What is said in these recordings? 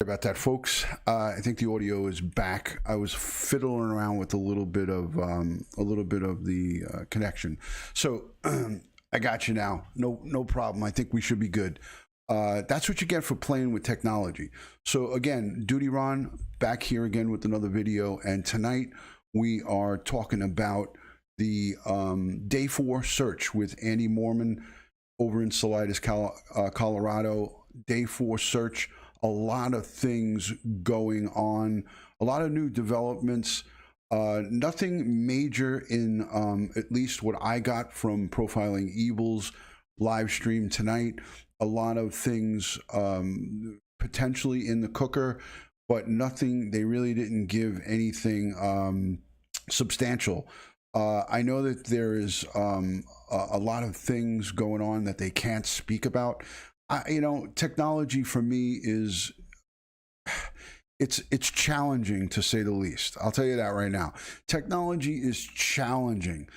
About that, folks. I think the audio is back. I was fiddling around with a little bit of the connection. So I got you now. No problem. I think we should be good. That's what you get for playing with technology. So again, DutyRon back here again with another video, and tonight we are talking about the Day 4 search with Andy Moorman over in Salinas, Colorado. Day 4 search. A lot of things going on, a lot of new developments, nothing major in at least what I got from Profiling Evil's live stream tonight. A lot of things potentially in the cooker, but nothing, they really didn't give anything substantial. I know that there is a lot of things going on that they can't speak about. Technology for me is, it's challenging to say the least. I'll tell you that right now. Technology is challenging,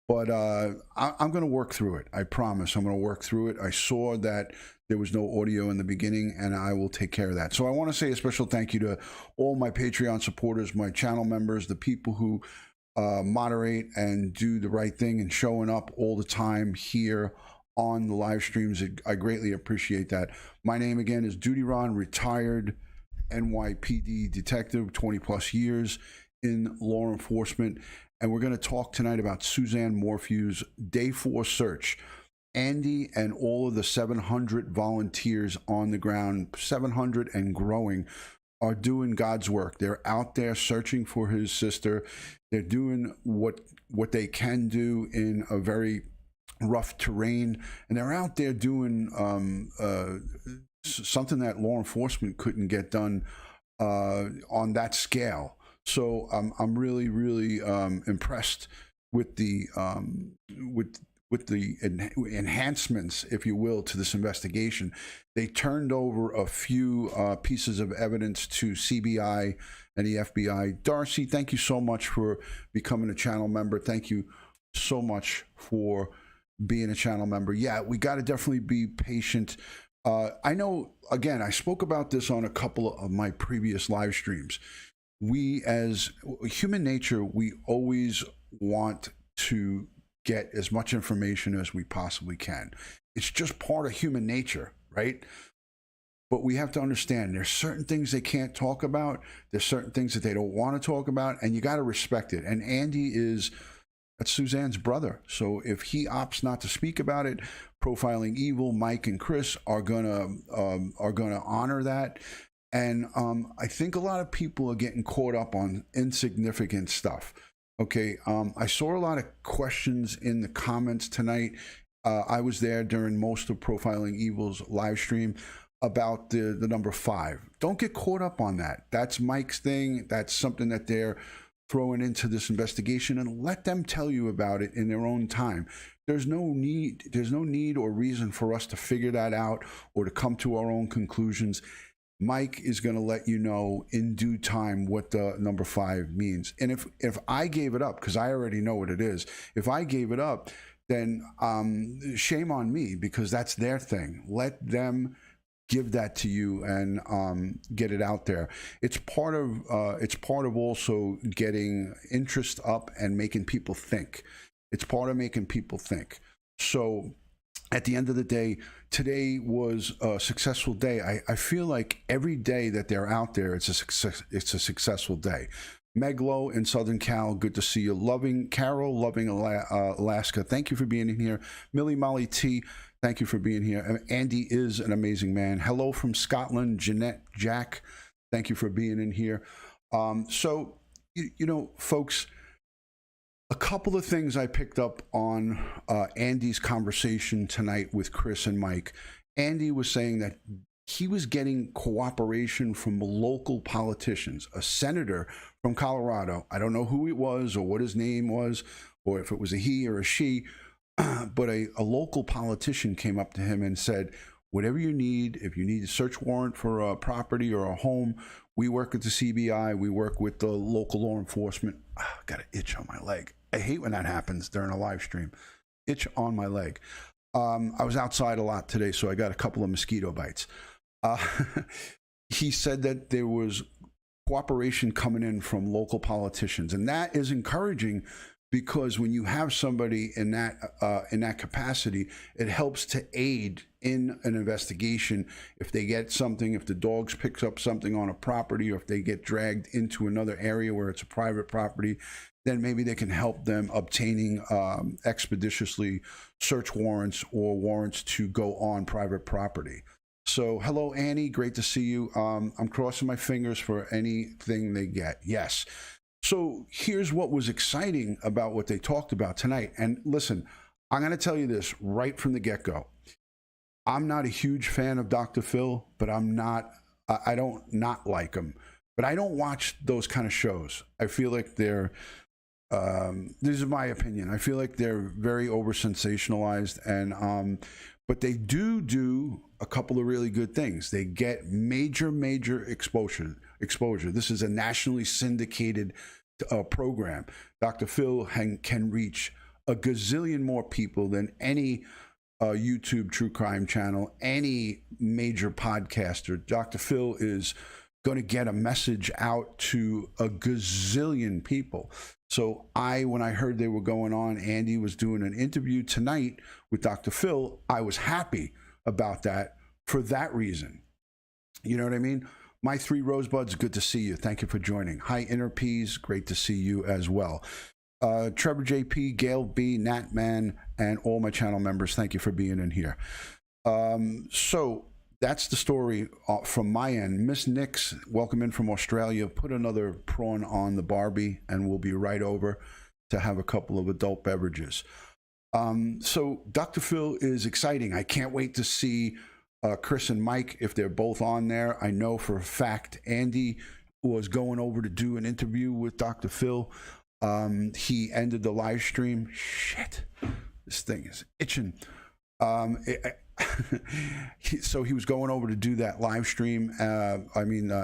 but I'm going to work through it. I promise I'm going to work through it. I saw that there was no audio in the beginning, and I will take care of that. So I want to say a special thank you to all my Patreon supporters, my channel members, the people who moderate and do the right thing and showing up all the time here on the live streams. I greatly appreciate that. My name again is DutyRon, retired NYPD detective, 20 plus years in law enforcement. And we're going to talk tonight about Suzanne Morphew's Day 4 search. Andy and all of the 700 volunteers on the ground, 700 and growing, are doing God's work. They're out there searching for his sister. They're doing what they can do in a very rough terrain, and they're out there doing something that law enforcement couldn't get done on that scale. So I'm really impressed with the enhancements, if you will, to this investigation. They turned over a few pieces of evidence to CBI and the FBI. Darcy, thank you so much for becoming a channel member. Thank you so much for being a channel member. Yeah, we got to definitely be patient. I know, again, I spoke about this on a couple of my previous live streams. We, as human nature, we always want to get as much information as we possibly can. It's just part of human nature, right? But we have to understand there's certain things they can't talk about. There's certain things that they don't want to talk about, and you got to respect it. And Andy is, that's Suzanne's brother. So if he opts not to speak about it, Profiling Evil, Mike and Chris are gonna honor that. And I think a lot of people are getting caught up on insignificant stuff. Okay, I saw a lot of questions in the comments tonight. I was there during most of Profiling Evil's live stream about the number 5. Don't get caught up on that. That's Mike's thing. That's something that they're throwing into this investigation, and let them tell you about it in their own time. There's no need or reason for us to figure that out or to come to our own conclusions. Mike is going to let you know in due time what the number 5 means. And if I gave it up, because I already know what it is, if I gave it up, then shame on me, because that's their thing. Let them give that to you and get it out there. It's part of also getting interest up and making people think. It's part of making people think. So at the end of the day, today was a successful day. I feel like every day that they're out there, it's a successful day. Meglo in Southern Cal, good to see you. Loving Carol, loving Alaska, thank you for being in here. Millie Molly T, thank you for being here. Andy is an amazing man. Hello from Scotland, Jeanette Jack, thank you for being in here. So, you know, folks, a couple of things I picked up on Andy's conversation tonight with Chris and Mike. Andy was saying that he was getting cooperation from local politicians, a senator from Colorado. I don't know who it was or what his name was, or if it was a he or a she, but a local politician came up to him and said, whatever you need, if you need a search warrant for a property or a home, we work with the CBI, we work with the local law enforcement. Got an itch on my leg. I hate when that happens during a live stream. Itch on my leg. I was outside a lot today, so I got a couple of mosquito bites. he said that there was cooperation coming in from local politicians, and that is encouraging, because when you have somebody in that capacity, it helps to aid in an investigation. If they get something, if the dogs picks up something on a property, or if they get dragged into another area where it's a private property, then maybe they can help them obtaining expeditiously search warrants or warrants to go on private property. So, hello, Annie. Great to see you. I'm crossing my fingers for anything they get. Yes. So here's what was exciting about what they talked about tonight. And listen, I'm going to tell you this right from the get-go. I'm not a huge fan of Dr. Phil, but I don't not like him. But I don't watch those kind of shows. I feel like they're, this is my opinion, I feel like they're very over-sensationalized. And but they do a couple of really good things. They get major exposure. This is a nationally syndicated program. Dr. Phil can reach a gazillion more people than any YouTube true crime channel, any major podcaster. Dr. Phil is going to get a message out to a gazillion people. So when I heard they were going on, Andy was doing an interview tonight with Dr. Phil, I was happy about that for that reason. You know what I mean? My three rosebuds, good to see you. Thank you for joining. Hi, Inner Peas, great to see you as well. Trevor JP, Gail B, Nat Man, and all my channel members, thank you for being in here. So that's the story from my end. Miss Nix, welcome in from Australia. Put another prawn on the Barbie, and we'll be right over to have a couple of adult beverages. So Dr. Phil is exciting. I can't wait to see Chris and Mike, if they're both on there. I know for a fact Andy was going over to do an interview with Dr. Phil. He ended the live stream. Shit, this thing is itching. So he was going over to do that live stream,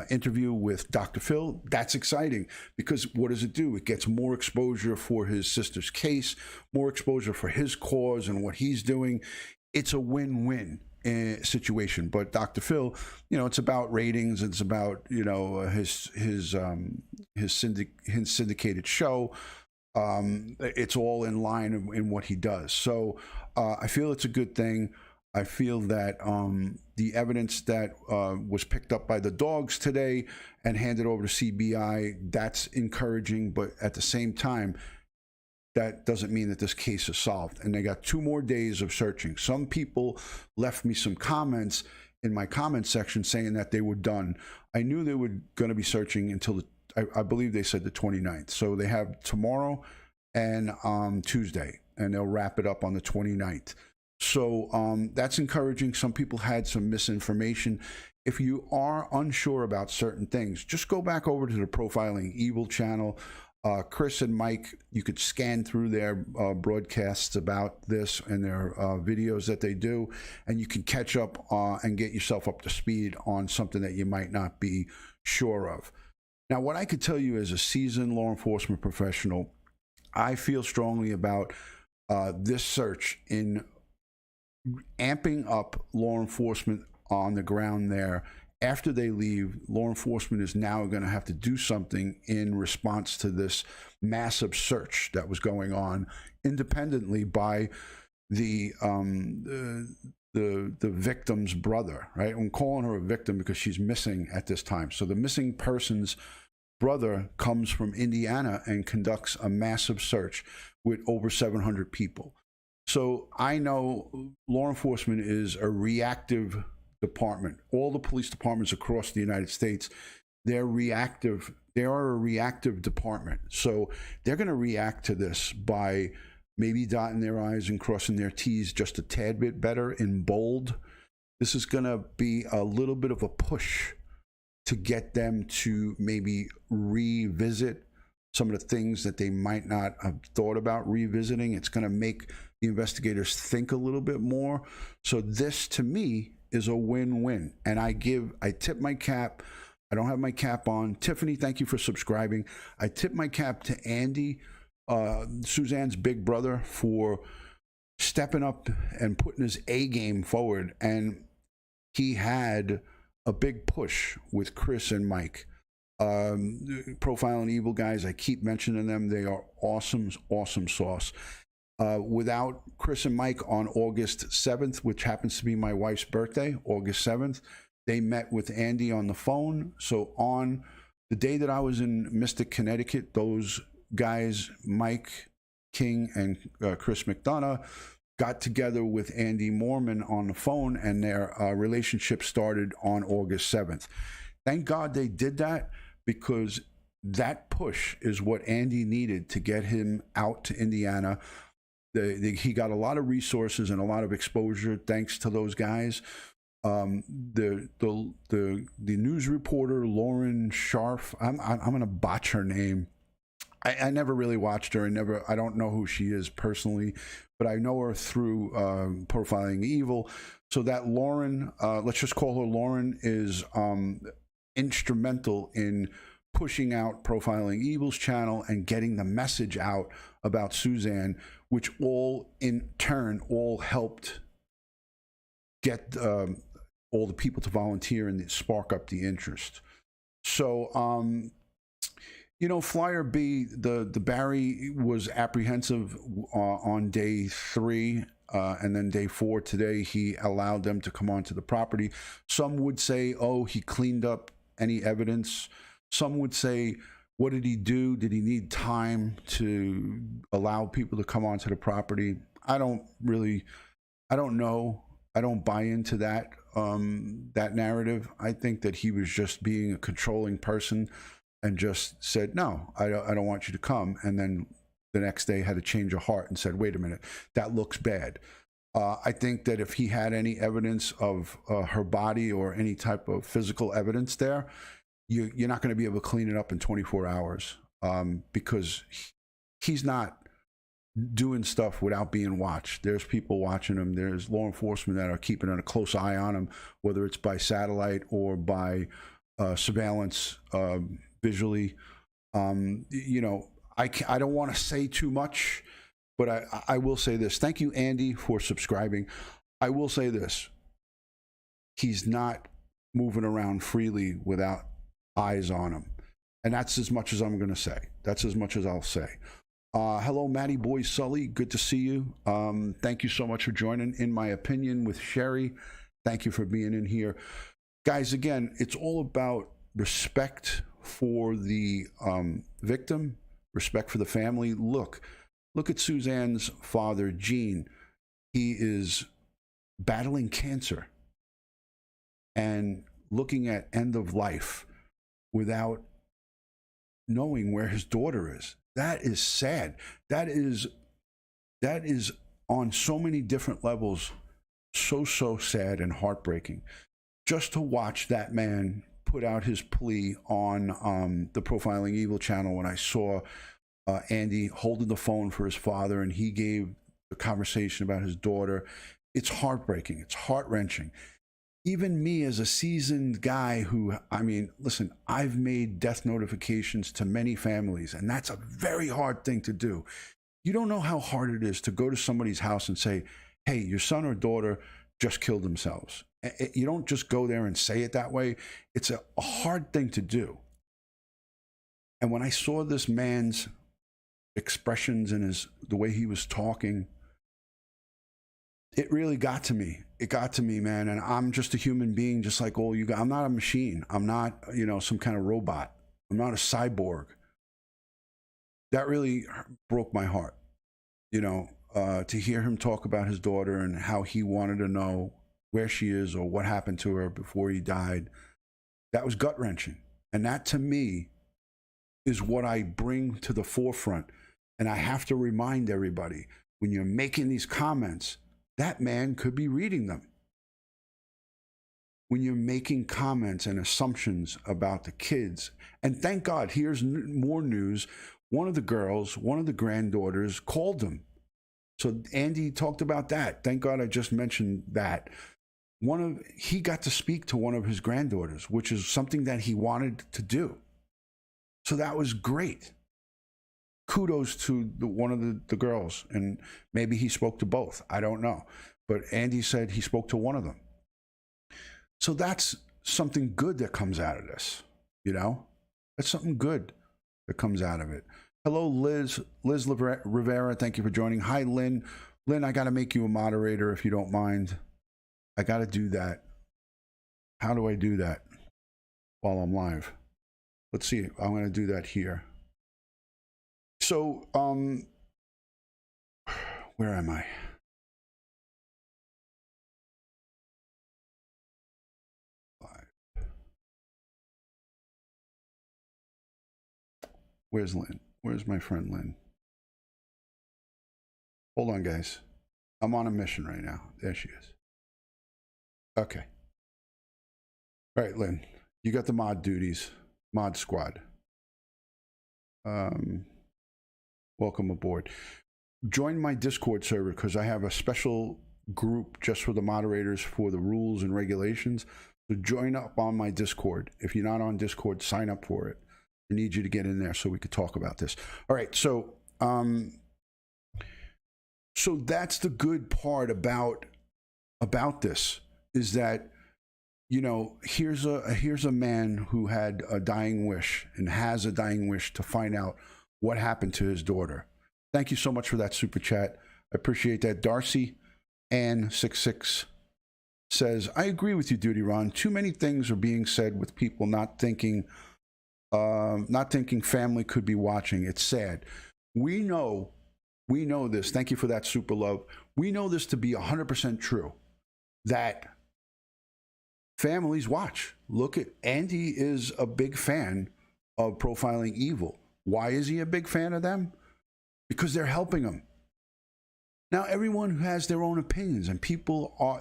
interview with Dr. Phil. That's exciting, because what does it do? It gets more exposure for his sister's case, more exposure for his cause and what he's doing. It's a win-win situation. But Dr. Phil, it's about ratings. It's about his syndicated show. It's all in line in what he does. So I feel it's a good thing. I feel that the evidence that was picked up by the dogs today and handed over to CBI, that's encouraging. But at the same time, that doesn't mean that this case is solved. And they got 2 more days of searching. Some people left me some comments in my comment section saying that they were done. I knew they were going to be searching until I believe they said the 29th. So they have tomorrow and Tuesday, and they'll wrap it up on the 29th. So that's encouraging. Some people had some misinformation. If you are unsure about certain things, just go back over to the Profiling Evil channel. Chris and Mike, you could scan through their broadcasts about this and their videos that they do, and you can catch up and get yourself up to speed on something that you might not be sure of. Now, what I could tell you as a seasoned law enforcement professional, I feel strongly about this search in amping up law enforcement on the ground there. After they leave, law enforcement is now going to have to do something in response to this massive search that was going on independently by the victim's brother, right? I'm calling her a victim because she's missing at this time. So the missing person's brother comes from Indiana and conducts a massive search with over 700 people. So I know law enforcement is a reactive department. All the police departments across the United States, they're reactive. They are a reactive department. So they're going to react to this by maybe dotting their I's and crossing their T's just a tad bit better in bold. This is going to be a little bit of a push to get them to maybe revisit some of the things that they might not have thought about revisiting. It's going to make the investigators think a little bit more. So this, to me, is a win-win. And I tip my cap. I don't have my cap on. Tiffany, thank you for subscribing. I tip my cap to Andy, Suzanne's big brother, for stepping up and putting his A game forward. And he had a big push with Chris and Mike. Profiling Evil guys, I keep mentioning them. They are awesome, awesome sauce. Without Chris and Mike on August 7th, which happens to be my wife's birthday, August 7th, they met with Andy on the phone. So on the day that I was in Mystic, Connecticut, those guys, Mike King and Chris McDonough, got together with Andy Moorman on the phone, and their relationship started on August 7th. Thank God they did that, because that push is what Andy needed to get him out to Indiana. He got a lot of resources and a lot of exposure thanks to those guys. The news reporter Lauren Scharf, I'm gonna botch her name. I never really watched her. I don't know who she is personally, but I know her through Profiling Evil. So that Lauren, let's just call her Lauren, is instrumental in pushing out Profiling Evil's channel and getting the message out about Suzanne, which all in turn all helped get all the people to volunteer and spark up the interest. So you know, Flyer B, the Barry was apprehensive on day 3, and then day 4 today he allowed them to come onto the property. Some would say, oh, he cleaned up any evidence. Some would say, what did he do? Did he need time to allow people to come onto the property? I don't know. I don't buy into that that narrative. I think that he was just being a controlling person and just said, no, I don't want you to come. And then the next day had a change of heart and said, wait a minute, that looks bad. I think that if he had any evidence of her body or any type of physical evidence there, you're not going to be able to clean it up in 24 hours because he's not doing stuff without being watched. There's people watching him. There's law enforcement that are keeping a close eye on him, whether it's by satellite or by surveillance visually. You know, I don't want to say too much, but I will say this. Thank you, Andy, for subscribing. I will say this. He's not moving around freely without eyes on him. And that's as much as I'm going to say. That's as much as I'll say. Hello, Matty Boy Sully. Good to see you. Thank you so much for joining In My Opinion with Sherry. Thank you for being in here. Guys, again, it's all about respect for the victim, respect for the family. Look at Suzanne's father, Gene. He is battling cancer and looking at end of life without knowing where his daughter is. That is sad. That is on so many different levels so sad and heartbreaking. Just to watch that man put out his plea on the Profiling Evil channel, when I saw Andy holding the phone for his father and he gave the conversation about his daughter, it's heartbreaking. It's heart-wrenching. Even me as a seasoned guy who, I mean, listen, I've made death notifications to many families, and that's a very hard thing to do. You don't know how hard it is to go to somebody's house and say, hey, your son or daughter just killed themselves. You don't just go there and say it that way. It's a hard thing to do. And when I saw this man's expressions and the way he was talking, it really got to me. It got to me, man. And I'm just a human being, just like all you guys. I'm not a machine. I'm not, you know, some kind of robot. I'm not a cyborg. That really broke my heart, you know, to hear him talk about his daughter and how he wanted to know where she is or what happened to her before he died. That was gut-wrenching. And that, to me, is what I bring to the forefront. And I have to remind everybody, when you're making these comments, that man could be reading them. When you're making comments and assumptions about the kids, and thank God, here's more news. One of the girls, one of the granddaughters called them. So Andy talked about that. Thank God I just mentioned that. He got to speak to one of his granddaughters, which is something that he wanted to do. So that was great. Kudos to one of the girls, and maybe he spoke to both. I don't know, but Andy said he spoke to one of them. So that's something good that comes out of this, you know? That's something good that comes out of it. Hello, Liz Rivera, thank you for joining. Hi, Lynn. Lynn, I got to make you a moderator if you don't mind. I got to do that. How do I do that while I'm live? Let's see. I'm going to do that here. So, where am I? Where's Lynn? Where's my friend Lynn? Hold on, guys. I'm on a mission right now. There she is. Okay. All right, Lynn. You got the mod duties. Mod squad. Welcome aboard. Join my Discord server because I have a special group just for the moderators for the rules and regulations. So join up on my Discord. If you're not on Discord, sign up for it. I need you to get in there so we could talk about this. All right, so so that's the good part about this, is that, you know, here's a man who had a dying wish and has a dying wish to find out what happened to his daughter. Thank you so much for that super chat. I appreciate that. Darcy Ann 66 says, I agree with you, DutyRon. Too many things are being said with people not thinking family could be watching. It's sad. We know this. Thank you for that super love. We know this to be 100% true, that families watch. Look at Andy is a big fan of Profiling Evil. Why is he a big fan of them? Because they're helping him. Now, everyone who has their own opinions, and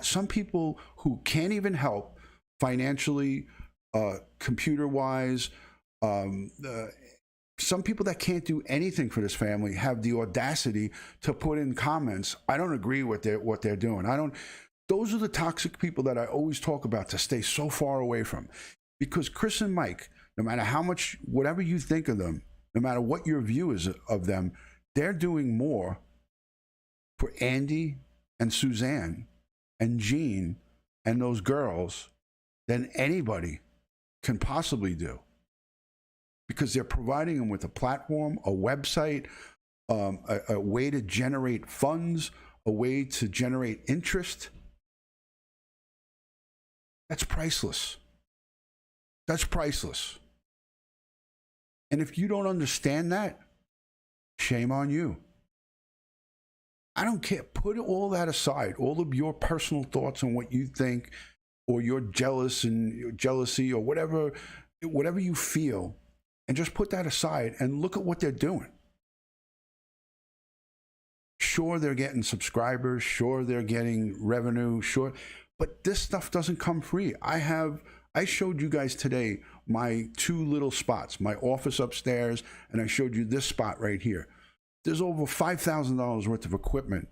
some people who can't even help financially, computer-wise, some people that can't do anything for this family have the audacity to put in comments, I don't agree with what they're doing. Those are the toxic people that I always talk about to stay so far away from. Because Chris and Mike, no matter how much, whatever you think of them, no matter what your view is of them, they're doing more for Andy and Suzanne and Jean and those girls than anybody can possibly do. Because they're providing them with a platform, a website, a way to generate funds, a way to generate interest. That's priceless. That's priceless. And if you don't understand that, shame on you. I don't care. Put all that aside, all of your personal thoughts on what you think, or your jealousy, or whatever you feel, and just put that aside and look at what they're doing. Sure, they're getting subscribers. Sure, they're getting revenue. Sure, but this stuff doesn't come free. I showed you guys today my two little spots, my office upstairs, and I showed you this spot right here. There's over $5,000 worth of equipment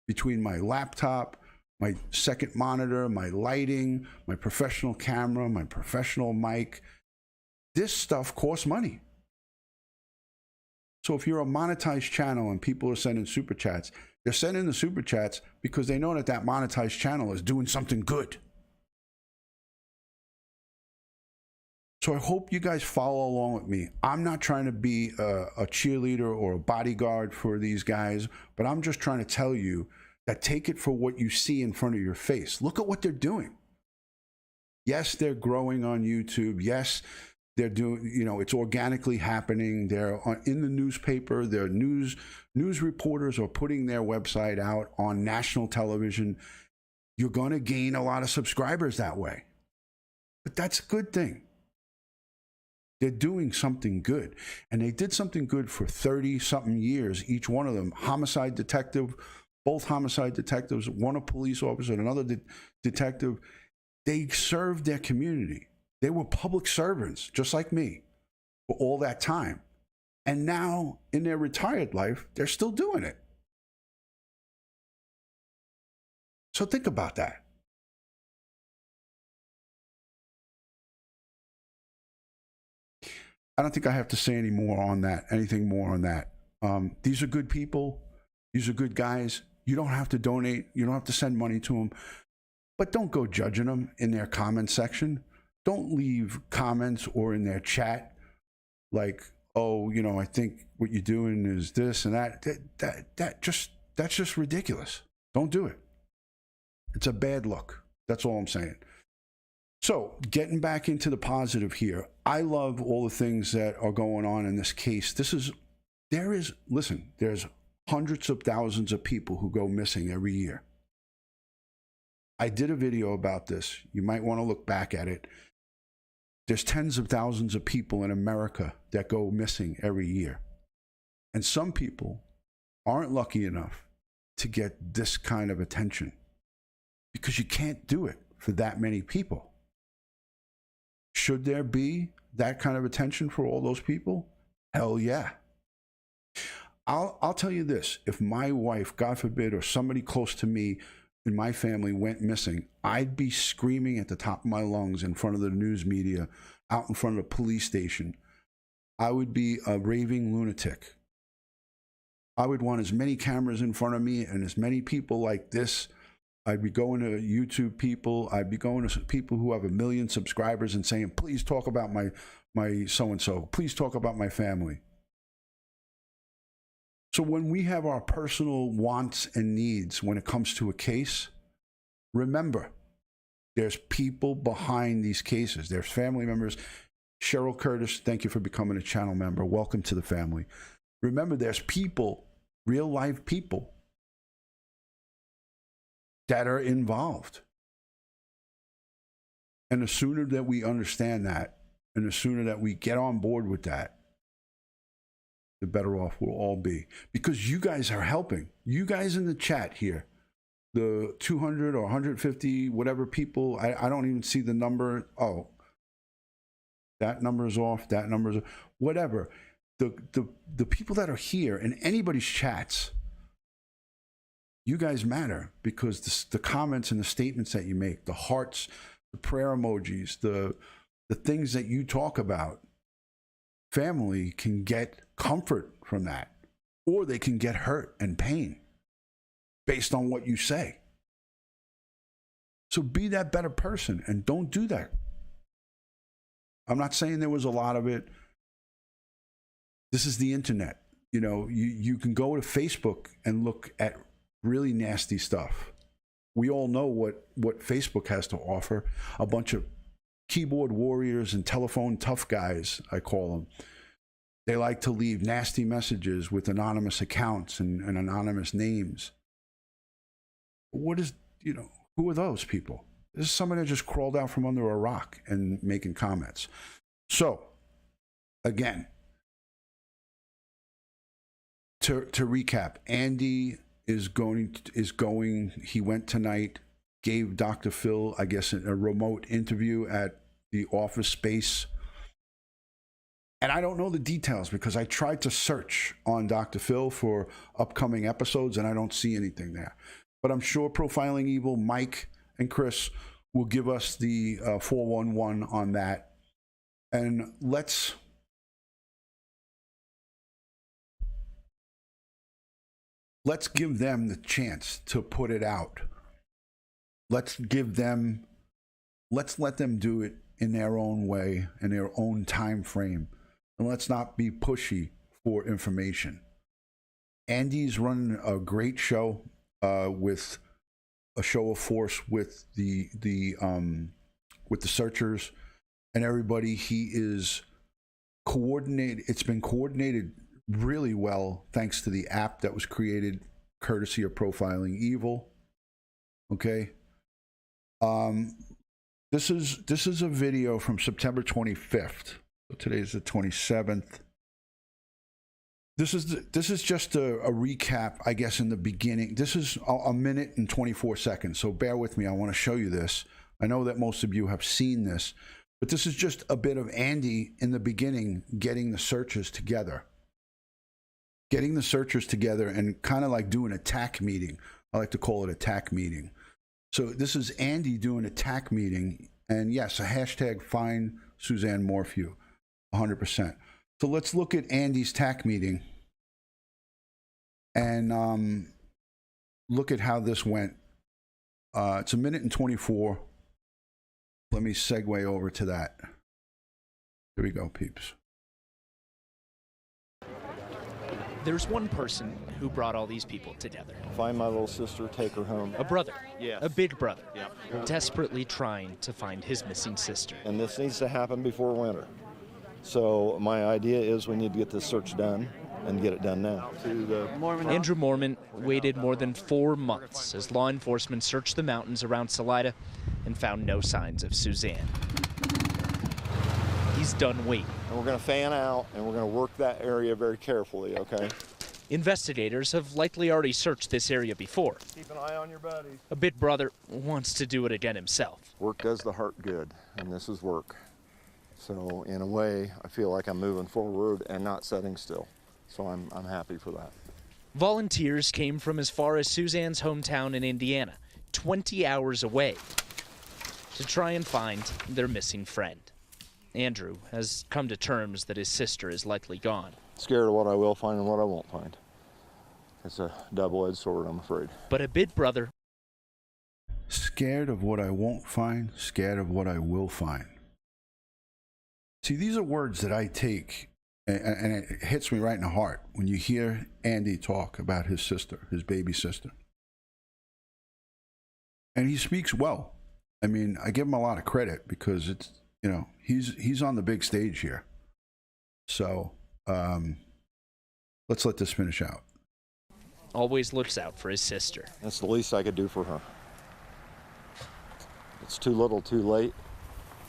between my laptop, my second monitor, my lighting, my professional camera, my professional mic. This stuff costs money. So if you're a monetized channel and people are sending super chats, they're sending the super chats because they know that monetized channel is doing something good. So I hope you guys follow along with me. I'm not trying to be a cheerleader or a bodyguard for these guys, but I'm just trying to tell you that take it for what you see in front of your face. Look at what they're doing. Yes, they're growing on YouTube. Yes, they're doing, it's organically happening. They're in the newspaper. Their news reporters are putting their website out on national television. You're going to gain a lot of subscribers that way. But that's a good thing. They're doing something good. And they did something good for 30-something years, each one of them. Homicide detective, both homicide detectives, one a police officer and another detective. They served their community. They were public servants, just like me, for all that time. And now, in their retired life, they're still doing it. So think about that. I don't think I have to say anything more on that. These are good people. These are good guys. You don't have to donate. You don't have to send money to them. But don't go judging them in their comment section. Don't leave comments or in their chat like, oh, you know, I think what you're doing is this and that. That's just ridiculous. Don't do it. It's a bad look. That's all I'm saying. So getting back into the positive here, I love all the things that are going on in this case. There's hundreds of thousands of people who go missing every year. I did a video about this. You might want to look back at it. There's tens of thousands of people in America that go missing every year. And some people aren't lucky enough to get this kind of attention because you can't do it for that many people. Should there be that kind of attention for all those people? Hell yeah. I'll tell you this. If my wife, God forbid, or somebody close to me in my family went missing, I'd be screaming at the top of my lungs in front of the news media, out in front of the police station. I would be a raving lunatic. I would want as many cameras in front of me and as many people like this. I'd be going to YouTube people. I'd be going to people who have 1 million subscribers and saying, please talk about my so-and-so. Please talk about my family. So when we have our personal wants and needs when it comes to a case, remember, there's people behind these cases. There's family members. Cheryl Curtis, thank you for becoming a channel member. Welcome to the family. Remember, there's people, real life people, that are involved. And the sooner that we understand that, and the sooner that we get on board with that, the better off we'll all be. Because you guys are helping. You guys in the chat here, the 200 or 150, whatever people, I don't even see the number. Oh, that number is off, that number is off. Whatever. The people that are here in anybody's chats, you guys matter because the comments and the statements that you make, the hearts, the prayer emojis, the things that you talk about, family can get comfort from that, or they can get hurt and pain based on what you say. So be that better person and don't do that. I'm not saying there was a lot of it. This is the internet. You know, you can go to Facebook and look at really nasty stuff. We all know what Facebook has to offer. A bunch of keyboard warriors and telephone tough guys, I call them. They like to leave nasty messages with anonymous accounts and anonymous names. What is, you know, who are those people? This is somebody that just crawled out from under a rock and making comments. So, again, to recap, Andy is going, he went tonight, gave Dr. Phil, I guess, a remote interview at the office space. And I don't know the details because I tried to search on Dr. Phil for upcoming episodes and I don't see anything there. But I'm sure Profiling Evil, Mike and Chris will give us the 411 on that. And let's give them the chance to put it out. Let's let them do it in their own way, in their own time frame. And let's not be pushy for information. Andy's running a great show with a show of force with the searchers and everybody. He is coordinated. It's been coordinated really well thanks to the app that was created courtesy of Profiling Evil. Okay. This is a video from September 25th. So today's the 27th. This is just a recap, I guess, in the beginning. This is a minute and 24 seconds, so bear with me. I want to show you this. I know that most of you have seen this, but this is just a bit of Andy in the beginning getting the searchers together. Getting the searchers together and kind of like doing a TAC meeting. I like to call it a TAC meeting. So this is Andy doing a TAC meeting, and yes, a hashtag find Suzanne Morphew, 100%. So let's look at Andy's TAC meeting and look at how this went It's 1:24. Let me segue over to that. Here we go, peeps. There's one person who brought all these people together. Find my little sister, take her home. A brother. Yes. A big brother. Yep. Desperately trying to find his missing sister. And this needs to happen before winter. So my idea is we need to get this search done and get it done now. Andrew Moorman waited more than 4 months as law enforcement searched the mountains around Salida and found no signs of Suzanne. He's done waiting. And we're going to fan out, and we're going to work that area very carefully, okay? Investigators have likely already searched this area before. Keep an eye on your buddies. A big brother wants to do it again himself. Work does the heart good, and this is work. So in a way, I feel like I'm moving forward and not sitting still. So I'm happy for that. Volunteers came from as far as Suzanne's hometown in Indiana, 20 hours away, to try and find their missing friend. Andrew has come to terms that his sister is likely gone. Scared of what I will find and what I won't find. It's a double-edged sword, I'm afraid. But a big brother. Scared of what I won't find, scared of what I will find. See, these are words that I take, and it hits me right in the heart when you hear Andy talk about his sister, his baby sister. And he speaks well. I mean, I give him a lot of credit because it's, you know, he's on the big stage here. So let's let this finish out. Always looks out for his sister. That's the least I could do for her. It's too little, too late,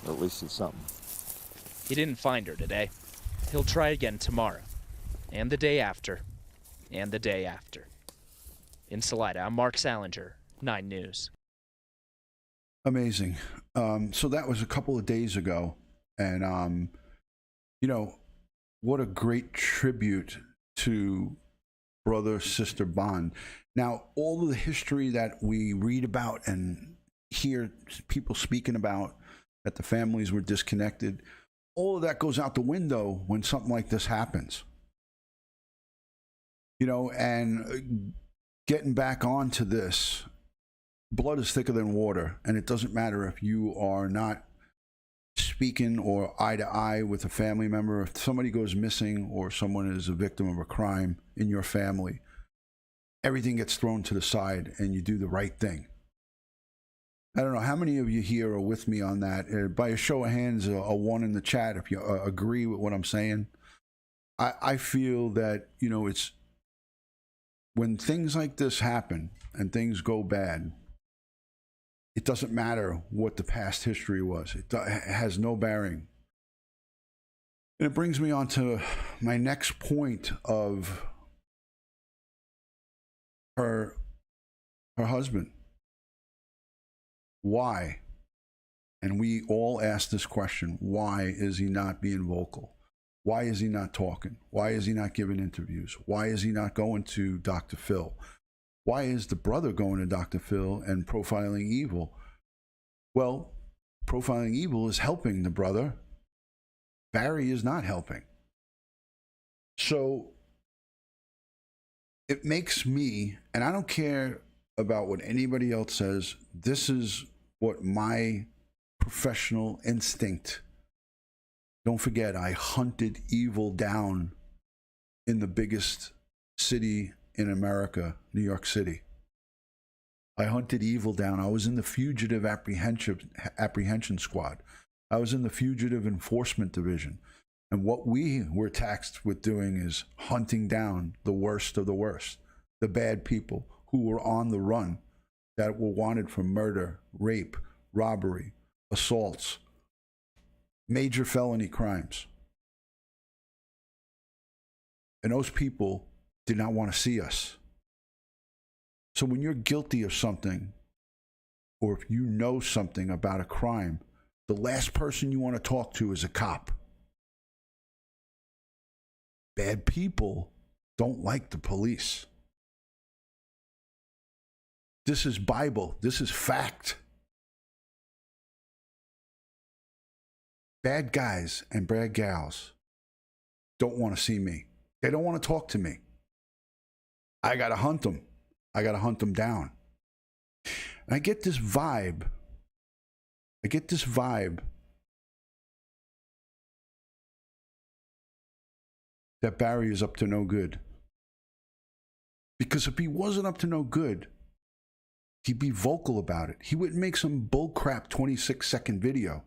but at least it's something. He didn't find her today. He'll try again tomorrow, and the day after, and the day after. In Salida, I'm Mark Salinger, 9 News. Amazing. So that was a couple of days ago, and you know, what a great tribute to brother-sister bond. Now, all of the history that we read about and hear people speaking about, that the families were disconnected, all of that goes out the window when something like this happens. You know, and getting back onto this, blood is thicker than water, and it doesn't matter if you are not speaking or eye to eye with a family member. If somebody goes missing or someone is a victim of a crime in your family, everything gets thrown to the side and you do the right thing. I don't know how many of you here are with me on that. By a show of hands, a one in the chat if you agree with what I'm saying. I feel that, you know, it's when things like this happen and things go bad, it doesn't matter what the past history was. It has no bearing. And it brings me on to my next point of her husband. Why? And we all ask this question. Why is he not being vocal? Why is he not talking? Why is he not giving interviews? Why is he not going to Dr. Phil? Why is the brother going to Dr. Phil and profiling evil? Well, profiling evil is helping the brother. Barry is not helping. So it makes me, and I don't care about what anybody else says, this is what my professional instinct. Don't forget, I hunted evil down in the biggest city in America, New York City. I hunted evil down. I was in the fugitive apprehension squad. I was in the fugitive enforcement division. And what we were tasked with doing is hunting down the worst of the worst, the bad people who were on the run, that were wanted for murder, rape, robbery, assaults, major felony crimes. And those people did not want to see us. So when you're guilty of something, or if you know something about a crime, the last person you want to talk to is a cop. Bad people don't like the police. This is Bible. This is fact. Bad guys and bad gals don't want to see me. They don't want to talk to me. I got to hunt them. I got to hunt them down. And I get this vibe. That Barry is up to no good. Because if he wasn't up to no good, he'd be vocal about it. He wouldn't make some bullcrap 26-second video.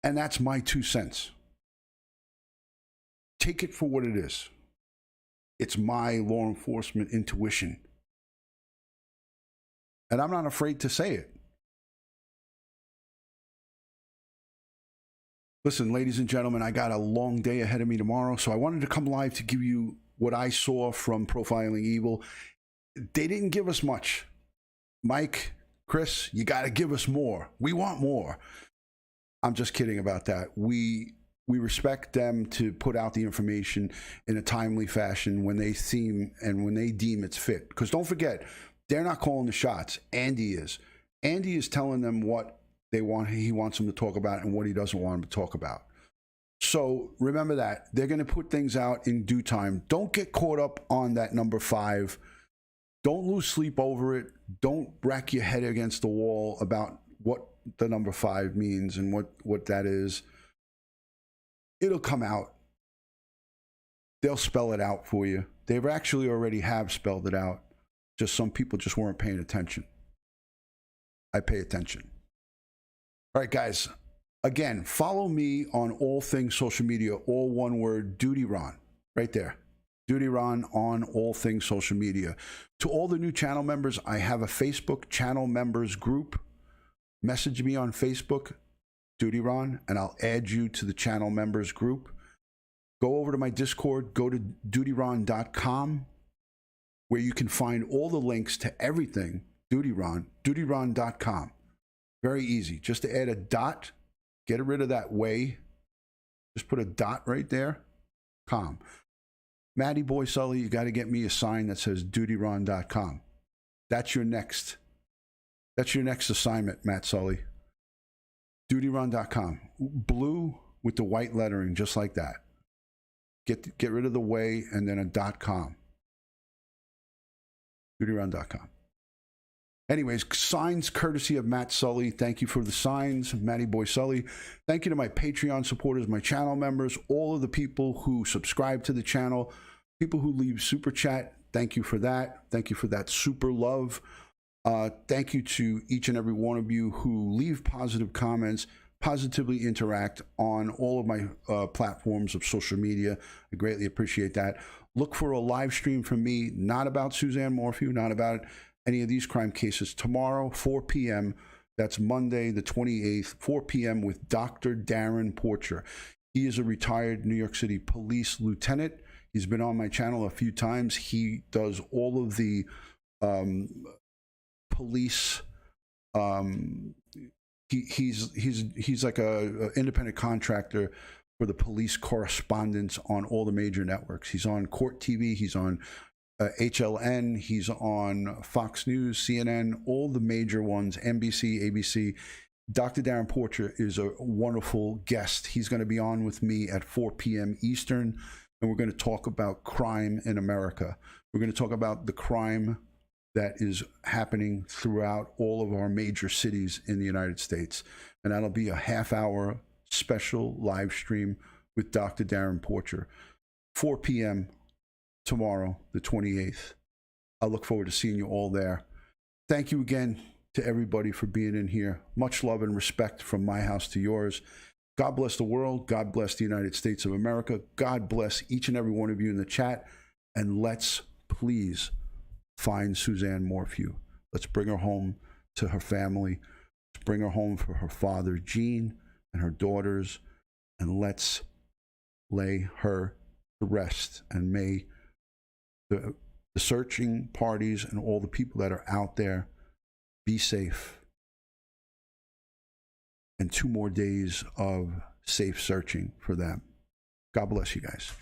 And that's my 2 cents. Take it for what it is. It's my law enforcement intuition. And I'm not afraid to say it. Listen, ladies and gentlemen, I got a long day ahead of me tomorrow, so I wanted to come live to give you what I saw from Profiling Evil. They didn't give us much. Mike, Chris, you got to give us more. We want more. I'm just kidding about that. We respect them to put out the information in a timely fashion when they deem it's fit. Because don't forget, they're not calling the shots. Andy is. Andy is telling them what he wants them to talk about and what he doesn't want them to talk about. So remember that. They're going to put things out in due time. Don't get caught up on that number 5. Don't lose sleep over it. Don't rack your head against the wall about what the number 5 means and what that is. It'll come out. They'll spell it out for you. They've actually already have spelled it out. Just some people just weren't paying attention. I pay attention. All right, guys. Again, follow me on all things social media, all one word, DutyRon, right there. DutyRon on all things social media. To all the new channel members, I have a Facebook channel members group. Message me on Facebook, DutyRon, and I'll add you to the channel members group. Go over to my Discord, go to DutyRon.com, where you can find all the links to everything DutyRon, DutyRon.com. Very easy. Just to add a dot, get rid of that way. Just put a dot right there. Com. Matty Boy Sully, you got to get me a sign that says DutyRon.com. That's your next assignment, Matt Sully. DutyRon.com. Blue with the white lettering, just like that. Get rid of the way and then a .com. DutyRon.com. Anyways, signs courtesy of Matt Sully. Thank you for the signs, Matty Boy Sully. Thank you to my Patreon supporters, my channel members, all of the people who subscribe to the channel, people who leave super chat. Thank you for that. Thank you for that super love. Thank you to each and every one of you who leave positive comments, positively interact on all of my platforms of social media. I greatly appreciate that. Look for a live stream from me, not about Suzanne Morphew, not about any of these crime cases. Tomorrow, 4 p.m., that's Monday the 28th, 4 p.m. with Dr. Darren Porcher. He is a retired New York City police lieutenant. He's been on my channel a few times. He does all of the police. He's like a independent contractor for the police correspondents on all the major networks. He's on Court TV. He's on HLN, he's on Fox News, CNN, all the major ones, NBC, ABC. Dr. Darren Porcher is a wonderful guest. He's going to be on with me at 4 p.m. Eastern, and we're going to talk about crime in America. We're going to talk about the crime that is happening throughout all of our major cities in the United States. And that'll be a half-hour special live stream with Dr. Darren Porcher, 4 p.m. tomorrow, the 28th. I look forward to seeing you all there. Thank you again to everybody for being in here. Much love and respect from my house to yours. God bless the world. God bless the United States of America. God bless each and every one of you in the chat. And let's please find Suzanne Morphew. Let's bring her home to her family. Let's bring her home for her father, Gene, and her daughters. And let's lay her to rest. And may the searching parties and all the people that are out there be safe. And 2 more days of safe searching for them. God bless you guys.